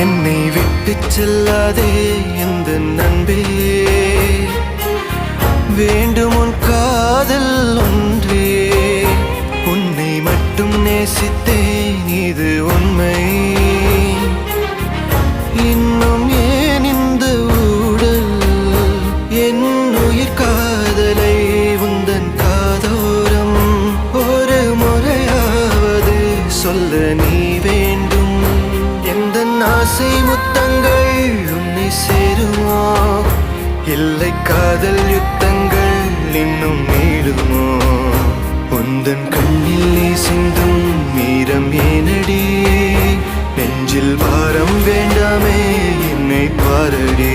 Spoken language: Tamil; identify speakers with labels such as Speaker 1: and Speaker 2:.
Speaker 1: என்னை விட்டு செல்லாதே எந்த நண்பே, வேண்டும் உன் காதல் ஒன்றே. உன்னை மட்டும் நேசித்தேன் இது உண்மை. இன்னும் ஏன் இந்த ஊடல் என் உயிர் காதலை உந்தன் காதோரம் ஒரு முறையாவது சொல்ல நீ வேண்டும். எந்த ஆசை முத்தங்கள் உன்னை சேருமோ, இல்லை காதல் யுத்தங்கள் இன்னும் நீடுமோ. உந்தன் கண்ணில் நீ சிந்தும் மீரம் ஏனடி, நெஞ்சில் பாரம் வேண்டாமே என்னை பாரடி.